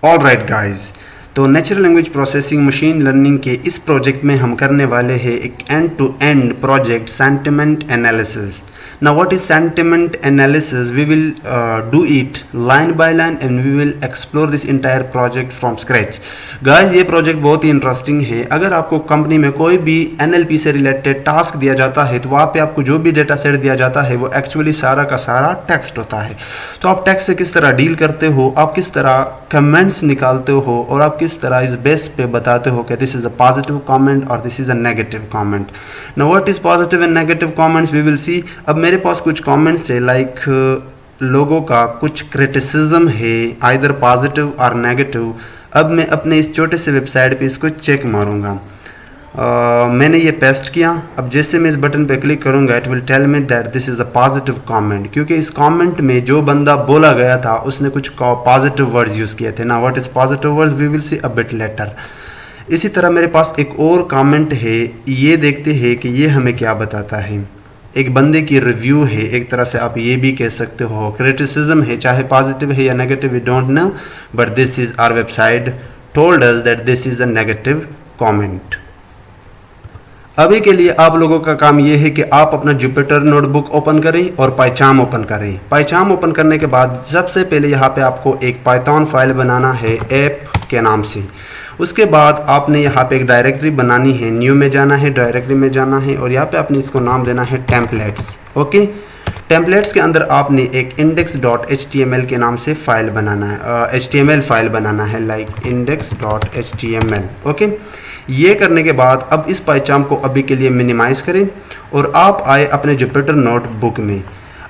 All right guys, तो natural language processing machine learning के इस प्रोजेक्ट में हम करने वाले हैं एक end to end project sentiment analysis. Now what is sentiment analysis? We will do it line by line and we will explore this entire project from scratch. Guys, ये project बहुत ही इंटरेस्टिंग है. अगर आपको कंपनी में कोई भी NLP से related task दिया जाता है तो वहाँ पे आपको जो भी डेटा सेट दिया जाता है वो एक्चुअली सारा का सारा टेक्स्ट होता है. तो आप टेक्स्ट से किस तरह डील करते हो, आप किस तरह कमेंट्स निकालते हो और आप किस तरह इस बेस पे बताते हो कि this is a positive comment और this is a negative comment. Now what is positive and negative comments we will see. अब मेरे पास कुछ कमेंट्स है लाइक लोगों का कुछ क्रिटिसिज्म है आइदर पॉजिटिव और नेगेटिव. अब मैं अपने इस छोटे से वेबसाइट पे इसको चेक मारूंगा. मैंने ये पेस्ट किया. अब जैसे मैं इस बटन पे क्लिक करूंगा it will tell me that this is a positive comment, क्योंकि इस कमेंट में जो बंदा बोला गया था उसने कुछ पॉजिटिव वर्ड्स यूज़ किए थे. Now what is positive words we will see a bit later. इसी तरह मेरे पास एक और कमेंट है, ये देखते हैं कि ये हमें क्या बताता है. एक बंदे की रिव्यू है, एक तरह से आप ये भी कह सकते हो क्रिटिसिज्म है, चाहे पॉजिटिव है या negative we don't know, but this is our website told us that this is a negative comment. अभी के लिए आप लोगों का काम ये है कि आप अपना जुपिटर नोटबुक ओपन करें और पाइचाम ओपन करें. पाइचाम ओपन करने के बाद सबसे पहले यहाँ पे आपको एक पाइथन फाइल बनाना है ऐप के नाम से. उसके बाद आपने यहाँ पे एक डायरेक्टरी बनानी है, न्यू में जाना है, डायरेक्टरी में जाना है और यहाँ पे आपने इसको नाम देना है टेम्पलेट्स. ओके, टेम्पलेट्स के अंदर आपने एक index.html के नाम से फाइल बनाना है, HTML फाइल बनाना है लाइक index.html. ओके, ये करने के बाद अब इस पाइचाम को अभी के लिए मिनिमाइज करें और आप आए अपने जुपिटर नोटबुक में.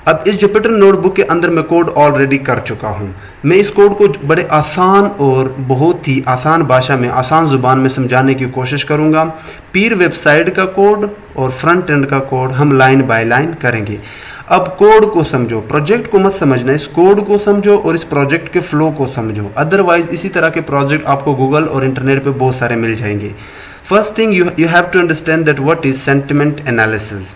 अब इस जुपिटर नोटबुक के अंदर मैं कोड ऑलरेडी कर चुका हूँ. मैं इस कोड को बड़े आसान और बहुत ही आसान भाषा में, आसान ज़ुबान में समझाने की कोशिश करूँगा. पीर वेबसाइट का कोड और फ्रंट एंड का कोड हम लाइन बाय लाइन करेंगे. अब कोड को समझो, प्रोजेक्ट को मत समझना, इस कोड को समझो और इस प्रोजेक्ट के फ्लो को समझो. अदरवाइज इसी तरह के प्रोजेक्ट आपको गूगल और इंटरनेट पे बहुत सारे मिल जाएंगे. First thing you have to understand that what is sentiment analysis.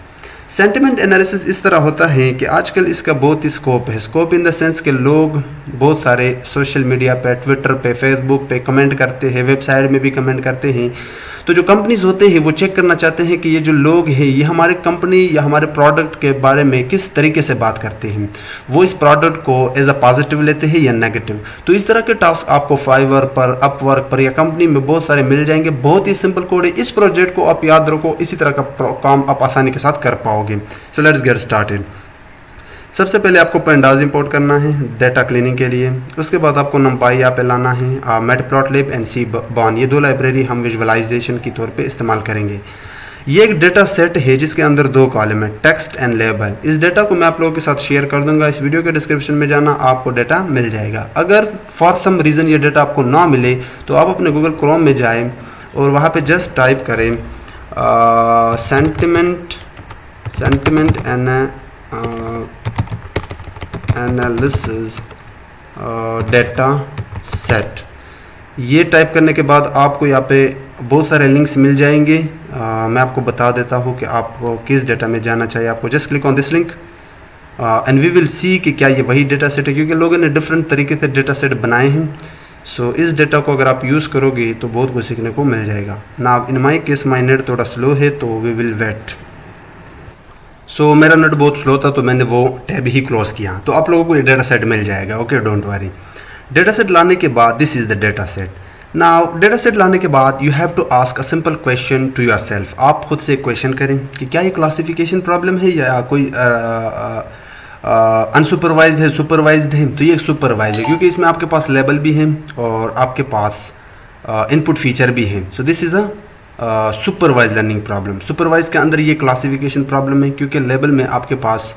Sentiment analysis इस तरह होता है कि आजकल इसका बहुत ही स्कोप है. स्कोप इन द सेंस के लोग बहुत सारे सोशल मीडिया पे, ट्विटर पे, फेसबुक पे कमेंट करते हैं, वेबसाइट में भी कमेंट करते हैं. तो जो कंपनीज होते हैं वो चेक करना चाहते हैं कि ये जो लोग हैं ये हमारे कंपनी या हमारे प्रोडक्ट के बारे में किस तरीके से बात करते हैं, वो इस प्रोडक्ट को एज अ पॉजिटिव लेते हैं या नेगेटिव. तो इस तरह के टास्क आपको फाइवर पर, अपवर्क पर या कंपनी में बहुत सारे मिल जाएंगे. बहुत ही सिंपल कोड है. इस प्रोजेक्ट को आप याद रखो, इसी तरह का काम आप आसानी के साथ कर पाओगे. So let's get started. सबसे पहले आपको पेंडाज इंपोर्ट करना है डेटा क्लीनिंग के लिए. उसके बाद आपको नंपाई यहाँ पे लाना है, मैटप्लॉटलिब एंड सी बॉन, ये दो लाइब्रेरी हम विजुअलाइजेशन के तौर पे इस्तेमाल करेंगे. ये एक डेटा सेट है जिसके अंदर दो कॉलम है, टेक्स्ट एंड लेबल. इस डेटा को मैं आप लोगों के साथ शेयर कर दूंगा. इस वीडियो के डिस्क्रिप्शन में जाना, आपको डेटा मिल जाएगा. अगर फॉर सम रीज़न ये डेटा आपको ना मिले तो आप अपने गूगल क्रोम में जाएँ और वहाँ पर जस्ट टाइप करें सेंटिमेंट एनालिसिस डेटा सेट. ये टाइप करने के बाद आपको यहाँ पे बहुत सारे लिंक्स मिल जाएंगे. मैं आपको बता देता हूँ कि आपको किस डेटा में जाना चाहिए. आपको just click on this link and we will see कि क्या ये वही डेटा सेट है, क्योंकि लोगों ने डिफरेंट तरीके से डेटा सेट बनाए हैं. सो इस डेटा को अगर आप यूज़ करोगे तो बहुत कुछ सीखने को मिल जाएगा. ना इन माई केस माई नेट थोड़ा स्लो है तो वी विल वेट. सो मेरा नेट बहुत स्लो था तो मैंने वो टैब ही क्लोज किया. तो आप लोगों को ये डेटा सेट मिल जाएगा. Okay, don't worry. Data set लाने के बाद this is the data set. Now data set लाने के बाद you have to ask a simple question to yourself. आप खुद से एक क्वेश्चन करें कि क्या ये क्लासिफिकेशन प्रॉब्लम है या कोई अनसुपरवाइज्ड है, सुपरवाइज्ड है. तो ये एक सुपरवाइज है क्योंकि इसमें आपके पास लेबल भी है और आपके पास इनपुट फीचर भी है. So this is a supervise learning problem. Supervise के अंदर ये क्लासिफिकेशन प्रॉब्लम है क्योंकि लेबल में आपके पास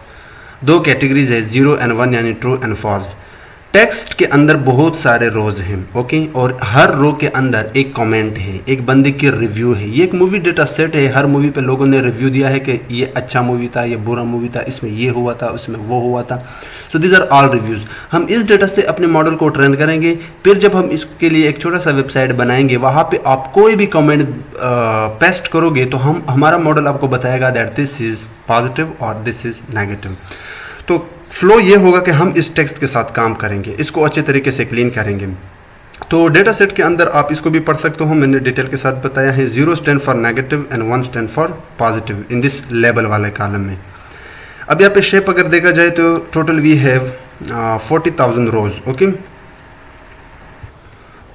दो कैटेगरीज है, 0 and 1 यानी ट्रू एंड फॉल्स. टेक्स्ट के अंदर बहुत सारे रोज हैं. ओके, और हर रो के अंदर एक कमेंट है, एक बंदे की रिव्यू है. ये एक मूवी डेटा सेट है. हर मूवी पे लोगों ने रिव्यू दिया है कि ये अच्छा मूवी था, ये बुरा मूवी था, इसमें ये हुआ था, उसमें वो हुआ था. So these are all reviews. हम इस डेटा से अपने मॉडल को ट्रेन करेंगे. फिर जब हम इसके लिए एक छोटा सा वेबसाइट बनाएंगे वहाँ पे आप कोई भी कमेंट पेस्ट करोगे तो हमारा मॉडल आपको बताएगा दैट दिस इज़ पॉजिटिव और दिस इज़ नेगेटिव. तो फ्लो ये होगा कि हम इस टेक्स्ट के साथ काम करेंगे, इसको अच्छे तरीके से क्लीन करेंगे. तो डेटा सेट के अंदर आप इसको भी पढ़ सकते हो, मैंने डिटेल के साथ बताया है। 0 stand for negative and 1 stand for positive in this label वाले कॉलम में। अब यहाँ पे शेप अगर देखा जाए तो total we have 40,000 rows, okay.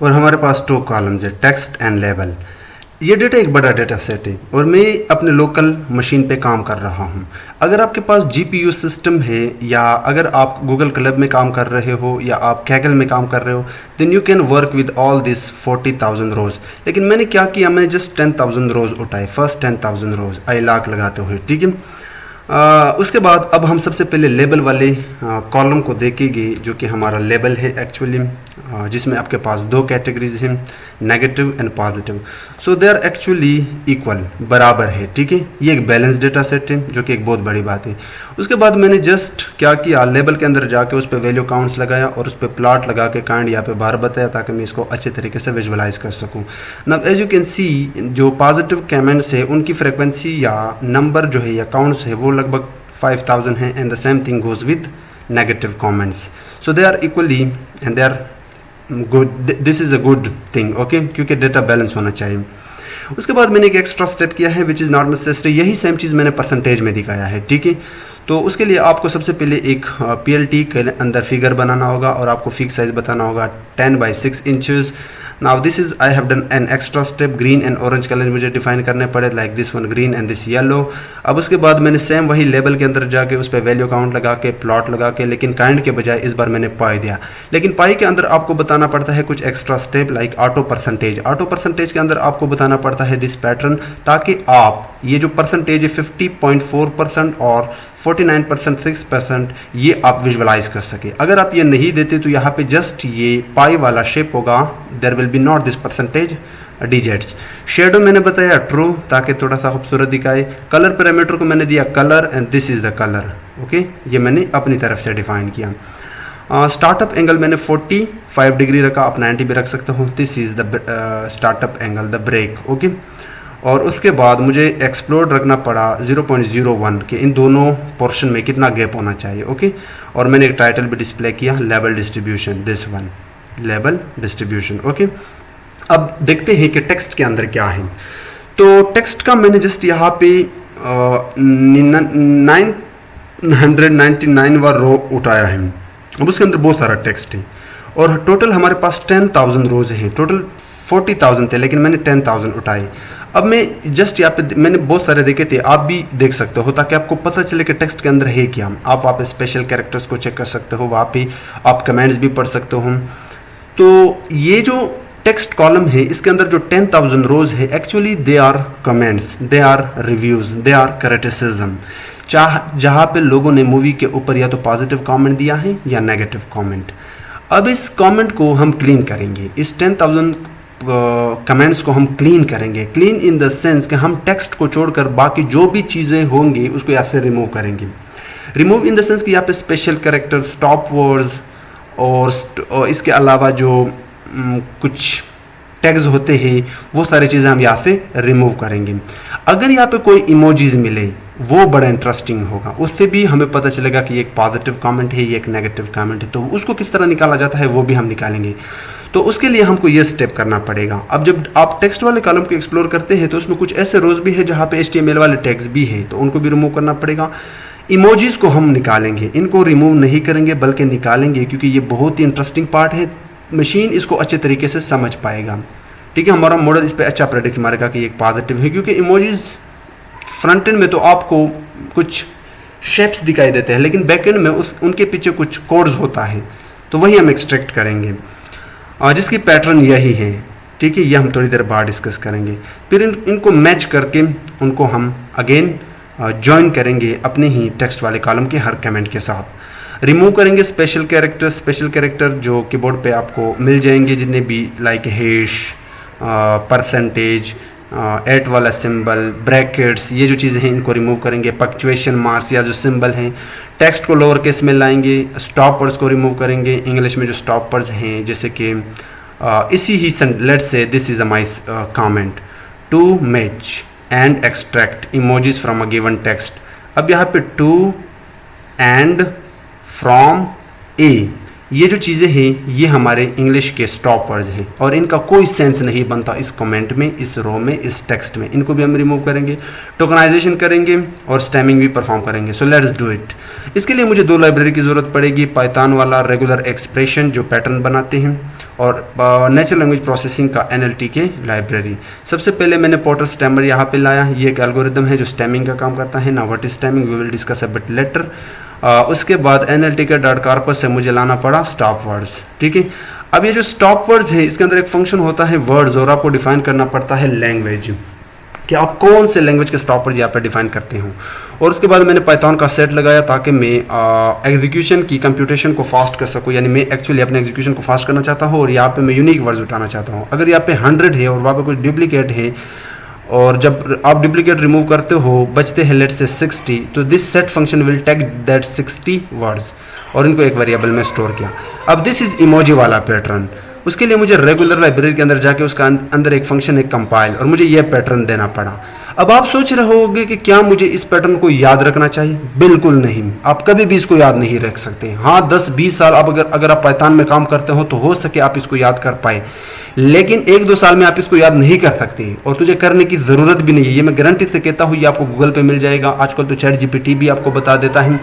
और हमारे पास 2 कॉलम्स है, टेक्स्ट एंड लेबल। ये डेटा एक बड़ा डेटा सेट है और मैं अपने लोकल मशीन पे काम कर रहा हूँ। अगर आपके पास GPU सिस्टम है या अगर आप गूगल क्लब में काम कर रहे हो या आप कैगल में काम कर रहे हो, then you can work with all this 40,000 rows. लेकिन मैंने क्या किया, मैंने जस्ट 10,000 रोज उठाए, फर्स्ट 10,000 रोज आई लाख लगाते हुए, ठीक है। उसके बाद अब हम सबसे पहले लेबल वाले कॉलम को देखेंगे, जो कि हमारा लेबल है एक्चुअली, जिसमें आपके पास 2 कैटेगरीज हैं, negative and positive. So they are actually equal, बराबर है, ठीक है। ये एक बैलेंस डेटा सेट है, जो कि एक बहुत बड़ी बात है। उसके बाद मैंने जस्ट क्या किया, लेबल के अंदर जाके उस पर वैल्यू काउंट्स लगाया और उस पर प्लॉट लगा के काइंड यहाँ पे बाहर बताया, ताकि मैं इसको अच्छे तरीके से विजुअलाइज कर सकूँ। Now as you can see, जो पॉजिटिव कमेंट्स है उनकी फ्रिक्वेंसी या नंबर जो है या काउंट्स है वो लगभग 5,000 है, and the same thing goes with negative comments. So they are equally and they are good, this is a good thing, okay, क्योंकि डेटा बैलेंस होना चाहिए। उसके बाद मैंने एक एक्स्ट्रा स्टेप किया है विच इज़ नॉट नेसेसरी, यही सेम चीज़ मैंने परसेंटेज में दिखाया है, ठीक है। तो उसके लिए आपको सबसे पहले एक PLT के अंदर फिगर बनाना होगा और आपको फिक्स साइज बताना होगा 10 by 6 inches. Now this is I have done an extra step, green and orange colour मुझे डिफाइन करने पड़े, like this one green and this yellow. अब उसके बाद मैंने सेम वही लेबल के अंदर जाके उस पर वैल्यू काउंट लगा के प्लॉट लगा के, लेकिन काइंड के बजाय इस बार मैंने पाई दिया। लेकिन पाई के अंदर आपको बताना पड़ता है कुछ extra step, like auto percentage. Auto percentage के अंदर आपको बताना पड़ता है दिस पैटर्न, ताकि आप ये जो परसेंटेज है 50.4% और 49% 6% ये आप विजुअलाइज कर सके। अगर आप ये नहीं देते तो यहाँ पे जस्ट ये पाई वाला शेप होगा, there will be not this percentage digits. Shadow मैंने बताया ट्रू, ताकि थोड़ा सा खूबसूरत दिखाए। कलर पैरामीटर को मैंने दिया colour and this is the colour, okay, ये मैंने अपनी तरफ से डिफाइन किया। स्टार्टअप एंगल मैंने 45 डिग्री रखा, आप 90 भी रख सकते हो। This is the startup angle, the break, okay. और उसके बाद मुझे एक्सप्लोड रखना पड़ा 0.01 के इन दोनों पोर्शन में कितना गैप होना चाहिए, ओके। और मैंने एक टाइटल भी डिस्प्ले किया, level distribution, this one level distribution, okay. अब देखते हैं कि टेक्स्ट के अंदर क्या है। तो टेक्स्ट का मैंने जस्ट यहाँ पे 999वां रो उठाया है। अब उसके अंदर बहुत सारा टेक्स्ट है और टोटल हमारे पास 10,000 रोज हैं। टोटल 40,000 थे, लेकिन मैंने 10,000 उठाए। अब मैं जस्ट यहाँ पे मैंने बहुत सारे देखे थे, आप भी देख सकते हो, ताकि आपको पता चले कि टेक्स्ट के अंदर है क्या। आप स्पेशल कैरेक्टर्स को चेक कर सकते हो, वहाँ पे आप कमेंट्स भी पढ़ सकते हो। तो ये जो टेक्स्ट कॉलम है इसके अंदर जो 10,000 रोज है, actually they are comments, they are reviews, they are criticism, जहाँ पे लोगों ने मूवी के ऊपर या तो पॉजिटिव कमेंट दिया है या नेगेटिव कमेंट। अब इस कमेंट को हम क्लीन करेंगे, इस 10,000 कमेंट्स को हम क्लीन करेंगे। क्लीन इन द सेंस कि हम टेक्स्ट को छोड़कर बाकी जो भी चीज़ें होंगी उसको यहाँ से रिमूव करेंगे। रिमूव इन द सेंस कि यहाँ पे स्पेशल कैरेक्टर, स्टॉप वर्ड्स और इसके अलावा जो कुछ टैग्स होते हैं वो सारी चीज़ें हम यहाँ से रिमूव करेंगे। अगर यहाँ पे कोई इमोजीज मिले वो बड़ा इंटरेस्टिंग होगा, उससे भी हमें पता चलेगा कि ये एक पॉजिटिव कमेंट है, ये एक नेगेटिव कमेंट है। तो उसको किस तरह निकाला जाता है वो भी हम निकालेंगे। तो उसके लिए हमको ये स्टेप करना पड़ेगा। अब जब आप टेक्स्ट वाले कॉलम को एक्सप्लोर करते हैं तो उसमें कुछ ऐसे रोज भी है जहाँ पे HTML वाले टैग्स भी है, तो उनको भी रिमूव करना पड़ेगा। इमोजीज को हम निकालेंगे, इनको रिमूव नहीं करेंगे बल्कि निकालेंगे, क्योंकि ये बहुत ही इंटरेस्टिंग पार्ट है। मशीन इसको अच्छे तरीके से समझ पाएगा, ठीक है। हमारा मॉडल इस पर अच्छा प्रेडिक्ट मारेगा कि एक पॉजिटिव है, क्योंकि इमोजीज फ्रंट एंड में तो आपको कुछ शेप्स दिखाई देते हैं, लेकिन बैक एंड में उनके पीछे कुछ कोड्स होता है, तो वही हम एक्सट्रैक्ट करेंगे और जिसकी पैटर्न यही है, ठीक है। ये हम थोड़ी देर बाद डिस्कस करेंगे। फिर इनको मैच करके उनको हम अगेन ज्वाइन करेंगे अपने ही टेक्स्ट वाले कॉलम के हर कमेंट के साथ। रिमूव करेंगे स्पेशल कैरेक्टर जो कीबोर्ड पे आपको मिल जाएंगे, जितने भी लाइक हैश, परसेंटेज, एट वाला सिंबल, ब्रैकेट्स, ये जो चीज़ें हैं इनको रिमूव करेंगे। पंक्चुएशन मार्क्स या जो सिंबल हैं, टेक्स्ट को लोअर केस में लाएंगे। स्टॉप वर्ड्स को रिमूव करेंगे। इंग्लिश में जो स्टॉप वर्ड्स हैं, जैसे कि इसी ही let's say this is a my comment to match and extract emojis from a given text. अब यहाँ पे टू एंड फ्रॉम ए, ये जो चीज़ें हैं ये हमारे इंग्लिश के स्टॉप वर्ड्स हैं और इनका कोई सेंस नहीं बनता इस कमेंट में, इस रो में, इस टेक्स्ट में। इनको भी हम रिमूव करेंगे, टोकनाइजेशन करेंगे और स्टेमिंग भी परफॉर्म करेंगे। So let's do it. इसके लिए मुझे 2 लाइब्रेरी की ज़रूरत पड़ेगी, पाइथन वाला रेगुलर एक्सप्रेशन जो पैटर्न बनाते हैं और नेचुरल लैंग्वेज प्रोसेसिंग का NLTK लाइब्रेरी। सबसे पहले मैंने पोर्टर स्टेमर यहाँ पे लाया। ये एक एल्गोरिदम है जो स्टेमिंग का काम करता है। Now what is stemming we will discuss a bit later. उसके बाद NLTK.corpus से मुझे लाना पड़ा स्टॉप वर्ड्स। ठीक है, अब ये जो स्टॉप वर्ड्स है इसके अंदर एक फंक्शन होता है वर्ड्स और आपको डिफाइन करना पड़ता है लैंग्वेज, कि आप कौन से लैंग्वेज के स्टॉप वर्ड्स यहाँ पर डिफाइन करते हो। और उसके बाद मैंने पाइथन का सेट लगाया ताकि मैं एग्जीक्यूशन की कंप्यूटेशन को फास्ट कर सकूँ, यानी मैं एक्चुअली अपने एग्जीक्यूशन को फास्ट करना चाहता हूँ और यहाँ पे मैं यूनिक वर्ड्स उठाना चाहता हूँ। अगर यहाँ पे 100 है और वहाँ पे कुछ डुप्लीकेट है और जब आप डुप्लीकेट रिमूव करते हो बचते हैं लेट्स से 60, तो this set function will take that 60 words और इनको एक वेरिएबल में स्टोर किया। अब दिस इज इमोजी वाला पैटर्न। उसके लिए मुझे रेगुलर लाइब्रेरी के अंदर जाके उसका अंदर एक फंक्शन है कंपाइल और मुझे यह पैटर्न देना पड़ा। अब आप सोच रहे होंगे कि क्या मुझे इस पैटर्न को याद रखना चाहिए? बिल्कुल नहीं, आप कभी भी इसको याद नहीं रख सकते। हाँ, 10-20 साल आप अगर आप पाइथन में काम करते हो तो हो सके आप इसको याद कर पाए, लेकिन 1-2 साल में आप इसको याद नहीं कर सकते और तुझे करने की ज़रूरत भी नहीं है। ये मैं गारंटी से कहता हूँ, ये आपको गूगल पे मिल जाएगा। आजकल तो ChatGPT भी आपको बता देता है।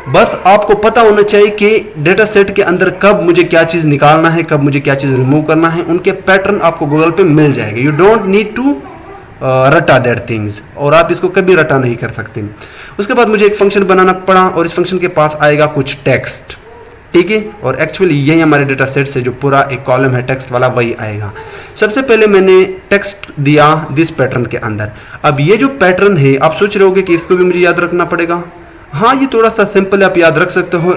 बस आपको पता होना चाहिए कि डेटा सेट के अंदर कब मुझे क्या चीज़ निकालना है, कब मुझे क्या चीज़ रिमूव करना है। उनके पैटर्न आपको गूगल पे मिल जाएंगे। यू डोंट नीड टू रटा दैट थिंग्स, और आप इसको कभी रटा नहीं कर सकते। उसके बाद मुझे एक फंक्शन बनाना पड़ा और इस फंक्शन के पास आएगा कुछ टेक्स्ट। ठीक है, और एक्चुअली यही हमारे डेटा सेट से जो पूरा एक कॉलम है टेक्स्ट वाला वही आएगा। सबसे पहले मैंने टेक्स्ट दिया दिस पैटर्न के अंदर। अब ये जो पैटर्न है आप सोच रहे होगे कि इसको भी मुझे याद रखना पड़ेगा। हाँ, ये थोड़ा सा सिंपल है, आप याद रख सकते हो।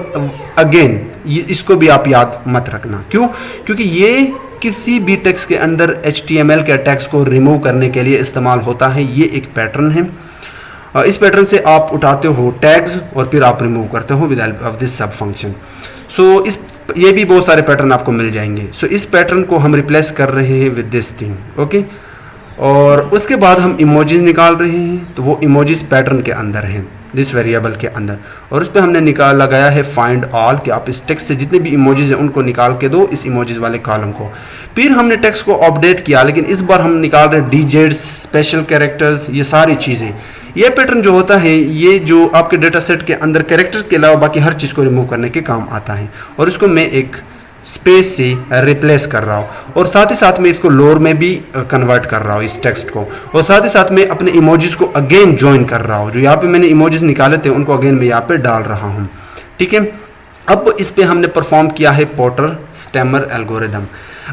अगेन इसको भी आप याद मत रखना। क्यों? क्योंकि ये किसी भी टेक्स्ट के अंदर HTML के टैग्स को रिमूव करने के लिए इस्तेमाल होता है। ये एक पैटर्न है। इस पैटर्न से आप उठाते हो टैग्स और फिर आप रिमूव करते हो विद हेल्प ऑफ दिस सब फंक्शन। सो ये भी बहुत सारे पैटर्न आपको मिल जाएंगे। सो इस पैटर्न को हम रिप्लेस कर रहे हैं विद दिस थिंग। ओके, और उसके बाद हम इमोजीज निकाल रहे हैं, तो वो इमोजीज पैटर्न के अंदर हैं, दिस वेरिएबल के अंदर। और उस पर हमने लगाया है फाइंड ऑल, कि आप इस टेक्स्ट से जितने भी इमोजीज हैं उनको निकाल के दो इस इमोजीज वाले कॉलम को। फिर हमने टेक्स्ट को अपडेट किया, लेकिन इस बार हम निकाल रहे डीजेड्स, स्पेशल कैरेक्टर्स, ये सारी चीज़ें। ये पैटर्न जो होता है ये जो आपके डेटा सेट के अंदर कैरेक्टर्स के अलावा बाकी हर चीज़ को रिमूव करने के काम आता है। और इसको मैं एक स्पेस से रिप्लेस कर रहा हूँ और साथ ही साथ में इसको लोअर में भी कन्वर्ट कर रहा हूँ इस टेक्स्ट को, और साथ ही साथ में अपने इमोजीज को अगेन ज्वाइन कर रहा हूँ। जो यहाँ पे मैंने इमोजीज निकाले थे उनको अगेन मैं यहाँ पे डाल रहा हूँ। ठीक है, अब इस पे हमने परफॉर्म किया है पोर्टर स्टेमर एल्गोरिदम।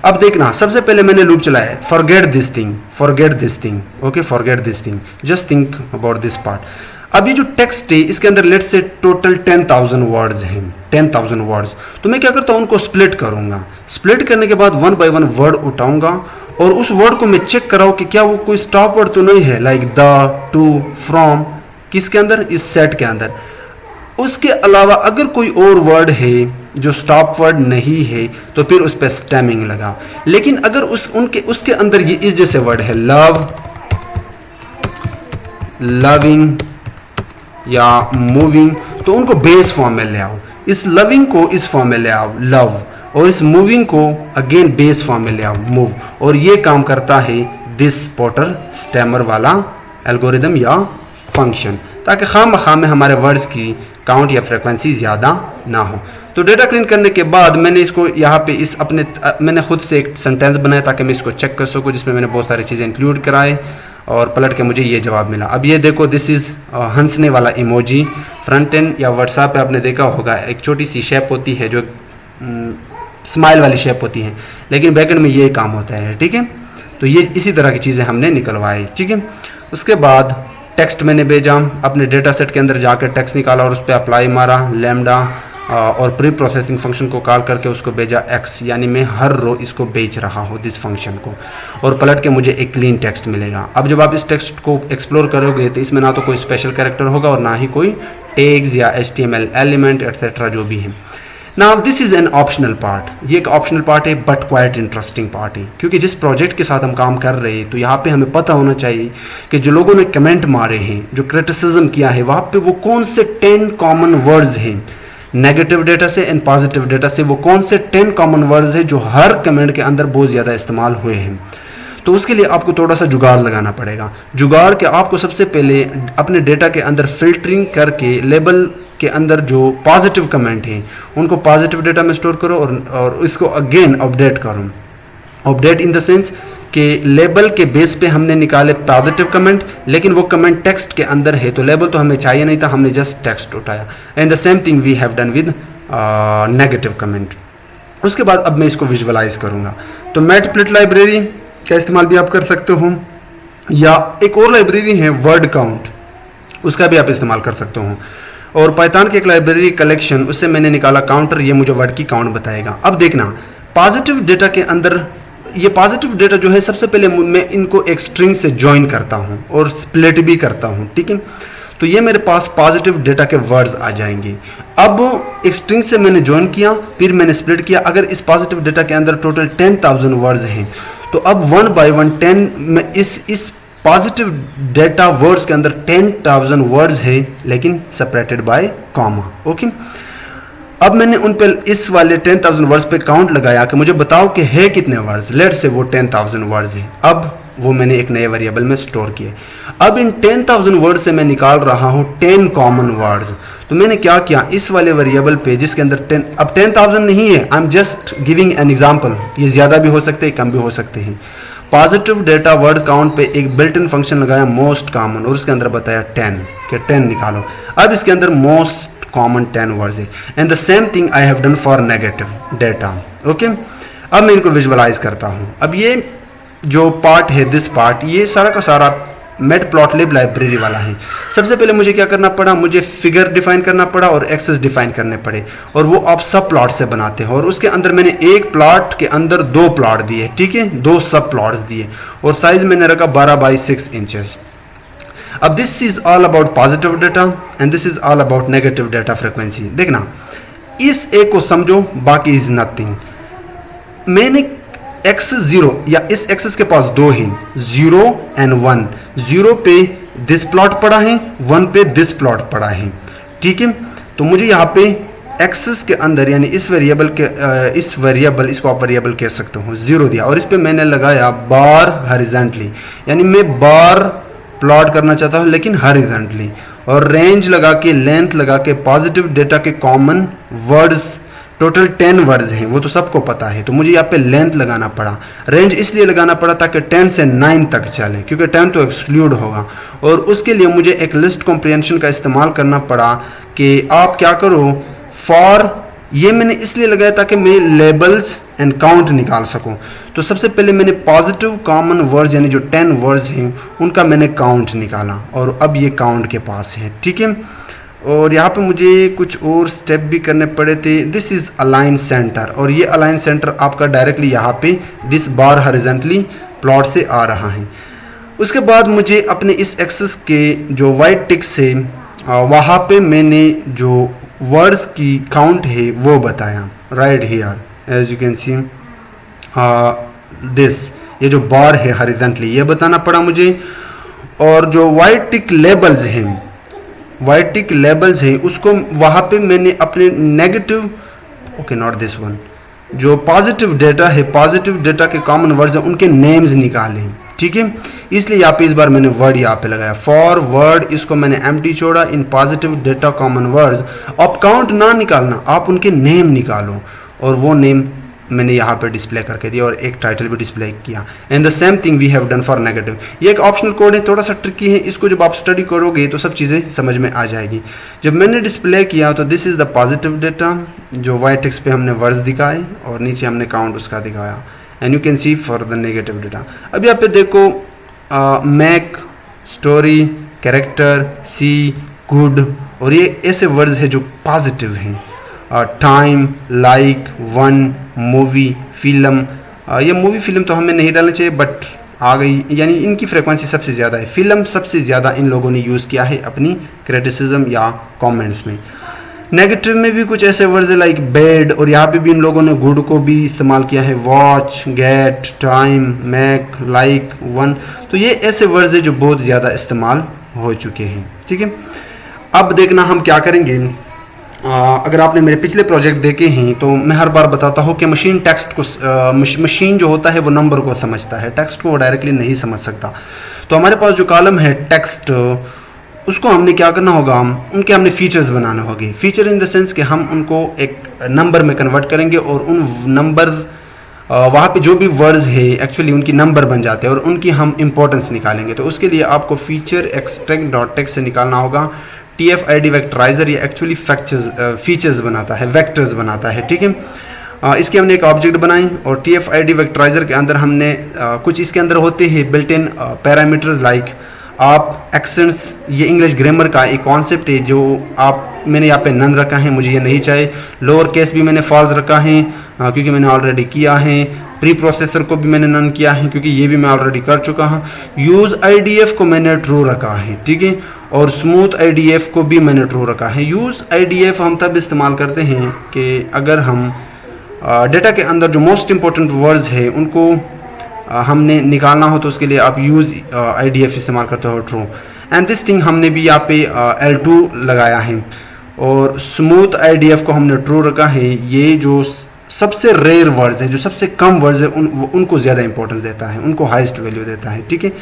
अब देखना, सबसे पहले मैंने लूप चलाया है forget this thing, forget this thing, okay, forget this thing, just think about this part. अब ये जो टेक्स्ट है इसके अंदर लेट्स से टोटल 10,000 वर्ड्स हैं, 10,000 वर्ड्स। तो मैं क्या करता हूँ, उनको स्प्लिट करूंगा। स्प्लिट करने के बाद 1 बाय 1 वर्ड उठाऊंगा और उस वर्ड को मैं चेक कराऊँ कि क्या वो कोई स्टॉप वर्ड तो नहीं है, लाइक द, टू, फ्रॉम, किसके अंदर, इस सेट के अंदर। उसके अलावा अगर कोई और वर्ड है जो स्टॉप वर्ड नहीं है तो फिर उस पर स्टेमिंग लगा। लेकिन अगर उसके अंदर ये इस जैसे वर्ड है लव, लविंग या मूविंग, तो उनको बेस फॉर्म में ले आओ। इस लविंग को इस फॉर्म में ले आओ लव, और इस मूविंग को अगेन बेस फॉर्म में ले आओ मूव। और ये काम करता है दिस पोर्टर स्टेमर वाला एल्गोरिदम या फंक्शन, ताकि खाम में हमारे वर्ड्स की काउंट या फ्रीक्वेंसी ज़्यादा ना हो। तो डेटा क्लीन करने के बाद मैंने इसको यहाँ पे मैंने खुद से एक सेंटेंस बनाया ताकि मैं इसको चेक कर सकूँ, जिसमें मैंने बहुत सारी चीज़ें इंक्लूड कराए और पलट के मुझे ये जवाब मिला। अब ये देखो, दिस इज़ हंसने वाला इमोजी। फ्रंट एंड या व्हाट्सएप पे आपने देखा होगा एक छोटी सी शेप होती है जो स्माइल वाली शेप होती है, लेकिन बैकएंड में ये काम होता है। ठीक है, तो ये इसी तरह की चीज़ें हमने निकलवाई। ठीक है, उसके बाद टेक्स्ट मैंने भेजा, अपने डेटा सेट के अंदर जाकर टेक्स्ट निकाला और उस पर अप्लाई मारा लैम्डा और प्री प्रोसेसिंग फंक्शन को कॉल करके उसको भेजा एक्स, यानी मैं हर रो इसको बेच रहा हूँ दिस फंक्शन को, और पलट के मुझे एक क्लीन टेक्स्ट मिलेगा। अब जब आप इस टेक्स्ट को एक्सप्लोर करोगे तो इसमें ना तो कोई स्पेशल कैरेक्टर होगा और ना ही कोई टैग्स या HTML एलिमेंट एटसेट्रा जो भी है। Now this is an optional part, ये एक ऑप्शनल पार्ट है बट क्वाइट इंटरेस्टिंग पार्ट है, क्योंकि जिस प्रोजेक्ट के साथ हम काम कर रहे हैं तो यहाँ पे हमें पता होना चाहिए कि जो लोगों ने कमेंट मारे हैं, जो क्रिटिसिज्म किया है, वहाँ पे वो कौन से 10 कॉमन वर्ड्स हैं। नेगेटिव डेटा से एंड पॉजिटिव डेटा से वो कौन से 10 कॉमन वर्ड्स है जो हर कमेंट के अंदर बहुत ज़्यादा इस्तेमाल हुए हैं। तो उसके लिए आपको थोड़ा सा जुगाड़ लगाना पड़ेगा। जुगाड़ के आपको सबसे पहले अपने डेटा के अंदर फिल्टरिंग करके लेबल के अंदर जो पॉजिटिव कमेंट हैं उनको पॉजिटिव डेटा में स्टोर करो और इसको अगेन अपडेट करो। अपडेट इन द सेंस कि लेबल के बेस पे हमने निकाले पॉजिटिव कमेंट, लेकिन वो कमेंट टेक्स्ट के अंदर है तो लेबल तो हमें चाहिए नहीं था, हमने जस्ट टेक्स्ट उठाया। And the same thing we have done with negative comment. उसके बाद अब मैं इसको विजुअलाइज करूँगा। तो मैटप्लिट लाइब्रेरी का इस्तेमाल भी आप कर सकते हो, या एक और लाइब्रेरी है वर्ड काउंट, उसका भी आप इस्तेमाल कर सकते हो। और पाइथन की एक लाइब्रेरी कलेक्शन, उससे मैंने निकाला काउंटर, ये मुझे वर्ड की काउंट बताएगा। अब देखना पॉजिटिव डेटा के अंदर ये पॉजिटिव डेटा जो है सबसे पहले मैं इनको एक स्ट्रिंग से ज्वाइन करता हूँ और स्प्लिट भी करता हूँ, ठीक है। तो ये मेरे पास पॉजिटिव डेटा के वर्ड्स आ जाएंगे। अब एक स्ट्रिंग से मैंने ज्वाइन किया, फिर मैंने स्प्लिट किया। अगर इस पॉजिटिव डेटा के अंदर टोटल 10,000 वर्ड्स हैं तो अब 1 by 1 10 में इस पॉजिटिव डेटा वर्ड्स के अंदर 10,000 वर्ड्स है, लेकिन सेपरेटेड बाय कॉमा। ओके, अब मैंने उन पे इस वाले 10,000 वर्ड्स पे काउंट लगाया कि मुझे बताओ कि है कितने वर्ड्स। लेट से वो 10,000 वर्ड्स है। अब वो मैंने एक नए वेरिएबल में स्टोर किए। अब इन 10,000 वर्ड से मैं निकाल रहा हूँ 10 कॉमन वर्ड्स। तो मैंने क्या किया, इस वाले वेरिएबल पे जिसके अंदर 10, अब 10,000 नहीं है, I am just giving an example, ये ज़्यादा भी हो सकते हैं कम भी हो सकते हैं। पॉजिटिव डेटा वर्ड काउंट पे एक बिल्ट इन फंक्शन लगाया मोस्ट कॉमन, और उसके अंदर बताया 10 कि 10 निकालो। अब इसके अंदर मोस्ट कॉमन 10 वर्ड्स है। And the same thing I have done for negative data. Okay, अब मैं इनको विजुअलाइज करता हूँ। अब ये जो पार्ट है, दिस पार्ट, ये सारा का सारा मैटप्लॉटलिब लाइब्रेरी वाला है। सबसे पहले मुझे क्या करना पड़ा, मुझे फिगर डिफाइन करना पड़ा और एक्सेस डिफाइन करने पड़े, और वो आप सब प्लॉट से बनाते हैं। और उसके अंदर मैंने एक प्लॉट के अंदर 2 प्लॉट दिए, ठीक है, 2 सब प्लॉट्स दिए, और साइज मैंने रखा 12 by 6 इंचेस। अब this is all about positive data and this is all about negative data frequency. देखना, इस एक को समझो, बाकी इज नथिंग। मैंने एक्सेस 0 या इस एक्सेस के पास 2 हैं, 0 and 1। 0 पे दिस प्लॉट पड़ा है, 1 पे दिस प्लॉट पड़ा है, ठीक है। तो मुझे यहाँ पे एक्सेस के अंदर यानी इस वेरिएबल के इसको आप वेरिएबल कह सकते हो, 0 दिया, और इस पे मैंने लगाया बार हॉरिजॉन्टली, यानी मैं बार प्लॉट करना चाहता हूँ लेकिन हॉरिजॉन्टली, और रेंज लगा के, लेंथ लगा के, पॉजिटिव डेटा के कॉमन वर्ड्स टोटल 10 वर्ड्स हैं, वो तो सबको पता है। तो मुझे यहाँ पे लेंथ लगाना पड़ा, रेंज इसलिए लगाना पड़ा ताकि 10 से 9 तक चले, क्योंकि 10 तो एक्सक्लूड होगा। और उसके लिए मुझे एक लिस्ट कॉम्प्रिहेंशन का इस्तेमाल करना पड़ा कि आप क्या करो, फॉर, ये मैंने इसलिए लगाया ताकि मैं लेबल्स एंड काउंट निकाल सकूं। तो सबसे पहले मैंने पॉजिटिव कॉमन वर्ड्स यानी जो 10 वर्ड्स हैं उनका मैंने काउंट निकाला, और अब ये काउंट के पास है, ठीक है। और यहाँ पे मुझे कुछ और स्टेप भी करने पड़े थे। दिस इज़ अलाइन सेंटर, और ये अलाइन सेंटर आपका डायरेक्टली यहाँ पे दिस बार हॉरिजॉन्टली प्लॉट से आ रहा है। उसके बाद मुझे अपने इस एक्सेस के जो वाइट टिक से वहाँ पे मैंने जो वर्ड्स की काउंट है वो बताया, right here as you can see this, ये जो बार है हॉरिजॉन्टली ये बताना पड़ा मुझे। और जो वाइट टिक लेबल्स हैं, वाइट टिक लेबल्स है उसको वहाँ पे मैंने अपने negative, okay not this one, जो पॉजिटिव डेटा है, पॉजिटिव डेटा के कॉमन वर्ड्स हैं उनके नेम्स निकाले, ठीक है। इसलिए यहाँ पे इस बार मैंने वर्ड यहाँ पे लगाया, फॉर वर्ड, इसको मैंने एम्प्टी छोड़ा in positive data common words. आप काउंट ना निकालना, आप उनके नेम निकालो, और वो नेम मैंने यहाँ पे डिस्प्ले करके दिया और एक टाइटल भी डिस्प्ले किया। And the same thing we have done for negative. ये एक ऑप्शनल कोड है, थोड़ा सा ट्रिकी है, इसको जब आप स्टडी करोगे तो सब चीज़ें समझ में आ जाएगी। जब मैंने डिस्प्ले किया तो this is the positive data, जो वाइट टेक्स्ट पे हमने वर्ड्स दिखाए और नीचे हमने काउंट उसका दिखाया। And you can C for the negative data. अब यहाँ पे देखो मैक, स्टोरी, कैरेक्टर, सी, गुड, और ये ऐसे वर्ड्स है जो पॉजिटिव हैं। Time, like, one, movie, film, ये मूवी फिल्म तो हमें नहीं डालना चाहिए बट आ गई, यानी इनकी फ्रीक्वेंसी सबसे ज़्यादा है। फिल्म सबसे ज़्यादा इन लोगों ने यूज़ किया है अपनी क्रिटिसिज्म या कमेंट्स में। नेगेटिव में भी कुछ ऐसे वर्ड्स है लाइक बेड, और यहाँ पे भी इन लोगों ने गुड को भी इस्तेमाल किया है, watch, get, time, mac, like, one. तो ये ऐसे वर्ड्स है जो बहुत ज़्यादा इस्तेमाल हो चुके हैं, ठीक है। अब देखना हम क्या करेंगे, अगर आपने मेरे पिछले प्रोजेक्ट देखे हैं तो मैं हर बार बताता हूँ कि मशीन टेक्स्ट को मशीन जो होता है वो नंबर को समझता है, टेक्स्ट को वो डायरेक्टली नहीं समझ सकता। तो हमारे पास जो कॉलम है टेक्स्ट, उसको हमने क्या करना होगा, उनके हमने फीचर्स बनाने होंगे। फीचर इन द सेंस कि हम उनको एक नंबर में कन्वर्ट करेंगे और उन नंबर वहाँ पे जो भी वर्ड्स है एक्चुअली उनकी नंबर बन जाते हैं और उनकी हम इंपॉर्टेंस निकालेंगे। तो उसके लिए आपको फीचर एक्सट्रैक्ट डॉट टेक्स्ट से निकालना होगा। TF-ID वेक्टराइजर ये एक्चुअली फीचर्स बनाता है, वेक्टर्स बनाता है, ठीक है। इसके हमने एक ऑब्जेक्ट बनाई और TF-ID वेक्टराइजर के अंदर हमने कुछ इसके अंदर होते हैं बिल्ट इन पैरामीटर्स लाइक आप एक्सेंट्स, ये इंग्लिश ग्रामर का एक कॉन्सेप्ट है जो मैंने यहाँ पे नन रखा है, मुझे ये नहीं चाहिए। लोअर केस भी मैंने फॉल्स रखा है क्योंकि मैंने ऑलरेडी किया है। प्री प्रोसेसर को भी मैंने नन किया है क्योंकि ये भी मैं ऑलरेडी कर चुका हूँ। यूज़ IDF को मैंने ट्रू रखा है, ठीक है, और स्मूथ IDF को भी मैंने ट्रू रखा है। यूज़ IDF हम तब इस्तेमाल करते हैं कि अगर हम डेटा के अंदर जो मोस्ट इम्पोर्टेंट वर्ड्स है उनको हमने निकालना हो तो उसके लिए आप यूज़ IDF इस्तेमाल करते हो ट्रू। एंड दिस थिंग हमने भी यहाँ पे L2 लगाया है और स्मूथ IDF को हमने ट्रू रखा है। ये जो सबसे रेयर वर्ड्स है, जो सबसे कम वर्ड्स है, उनको ज़्यादा इंपॉर्टेंस देता है, उनको हाईएस्ट वैल्यू देता है, ठीक है।